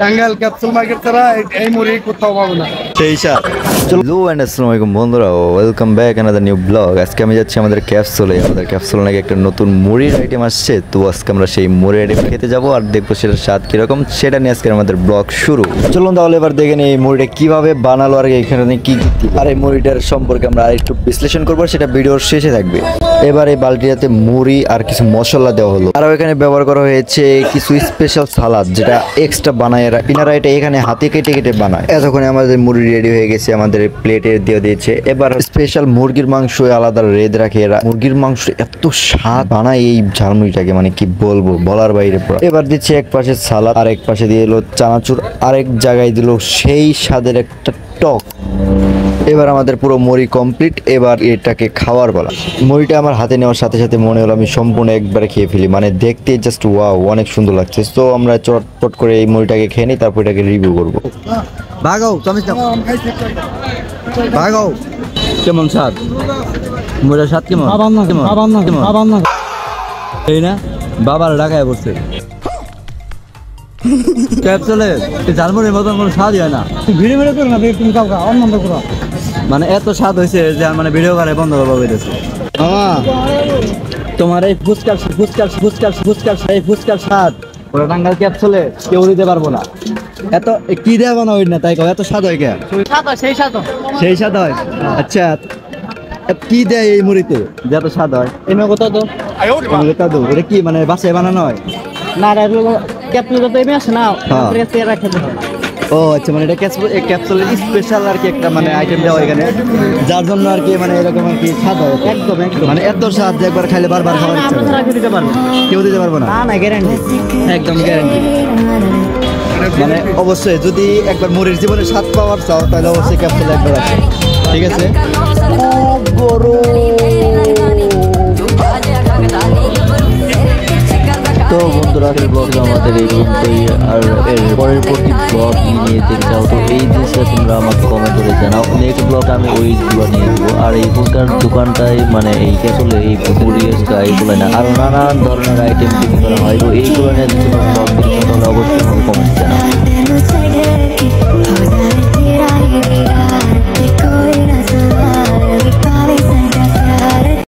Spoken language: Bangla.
টাঙ্গাইল ক্যাপসুল মার্কেট ছাড়া এই মুড়ি কোথাও পাবো না। হ্যালো এন্ড আসসালামু আলাইকুম বন্ধুরা, welcome back another new blog. আজকে আমি যাচ্ছি আমাদের ক্যাপসুলে। আমাদের ক্যাপসুল নাকি একটা নতুন মুড়ির আইটেম আসছে, তো আজকে আমরা সেই মুড়ির আইটেম খেতে যাবো আর দেখবো সেটার স্বাদ কিরকম, সেটা নিয়ে আজকে আমাদের ব্লগ শুরু। চলুন তাহলে এবার দেখে নিই এই মুড়িটা কিভাবে বানালো আর এখানে কি কি আর এই মুড়িটার সম্পর্কে আমরা আরেকটু বিশ্লেষণ করবো, সেটা ভিডিওর শেষে থাকবে। এবার এই বালতিটাতে মুড়ি আর কিছু মশলা দেওয়া হলো, আর এখানে ব্যবহার করা হয়েছে কিছু স্পেশাল সালাদ যেটা এক্সট্রা বানায় ইনারা এটা এখানে হাতে কেটে কেটে বানায়। এতক্ষণে আমাদের মুড়ি রেডি হয়ে গেছে, আমাদের প্লেটে দিয়ে দিয়েছে। এবার স্পেশাল মুরগির মাংস আলাদা রেদ রাখে এরা। মুরগির মাংস এত স্বাদ বানায় এই ঝালমুড়িটাকে, মানে কি বলবো, বলার বাইরে পুরো। এবার দিচ্ছে এক পাশে সালাদ, আর এক পাশে দিয়ে এলো চানাচুর, আরেক জায়গায় দিল সেই স্বাদের একটা টক। এবার আমাদের পুরো মুড়ি কমপ্লিট, এবার এটাকে খাওয়ার বলা। মুড়িটা আমার হাতে নেওয়ার সাথে সাথে মনে হলো আমি সম্পূর্ণ একবারে খেয়ে ফেলি, মানে দেখতে জাস্ট ওয়াও, অনেক সুন্দর লাগছে। তো আমরা চটপট করে এই মুড়িটাকে খেয়ে নিই, তারপর এটাকে রিভিউ করবো। ভাগাও ভাগাও, কেমন স্বাদ মুড়ির স্বাদ? কেমন এই না বাবার ঢাকায় বসছে ক্যাপসুলে ঝালমুড়ির মতন কোনো স্বাদই হয় না। ভিডিও ভিডিও করো না, তুমি কাউ অন্য করো। মানে এত স্বাদ হয়েছে যে মানে ভিডিও করে বন্ধ করবো হয়েছে। তোমার এই ফুচকার স্বাদ ওরা টাঙ্গাইল ক্যাপসুলে কেউ দিতে পারবো না। এত কি দেওয়া বানা হয় না, তাই কও এত স্বাদ হয় কে? সেই স্বাদ হয়। আচ্ছা কি দেয় এই মুড়িতে যে এত স্বাদ হয়? এটা কি মানে বাসায় বানানো হয় না? ও আচ্ছা, মানে এটা ক্যাপসুলের স্পেশাল আর কি একটা মানে আইটেম দেওয়া এখানে, যার জন্য আর কি মানে এরকম আর কি স্বাদ হয়। একদম মানে এত স্বাদ যে একবার খাইলে বারবার খাওয়ার ইচ্ছা করে। কেউ দিতে পারবো না, গ্যারান্টি, একদম গ্যারান্টি। মানে অবশ্যই যদি একবার মুড়ির জীবনে স্বাদ পাওয়ার চাও তাহলে অবশ্যই ক্যাপসুলে একবার আছে, ঠিক আছে? তো বন্ধুরা, এই ব্লগটা আমাদের এই পর্যন্তই, আর এর পরের প্রতি ব্লগ নিয়ে দেখতে চাও তো এই জিনিসটা তোমরা আমাকে কমেন্ট করে জানাও। নেক্সট ব্লগে আমি ওইগুলো নিয়ে দেবো। আর এই ফুচকার দোকানটাই মানে এই ক্যাসলে এই পুরিয়াসটা এইগুলো না, আরও নানান ধরনের আইটেম তৈরি করা হয়। তো এইগুলো নিয়ে যদি তোমরা ব্লগ দেখতে তাহলে অবশ্যই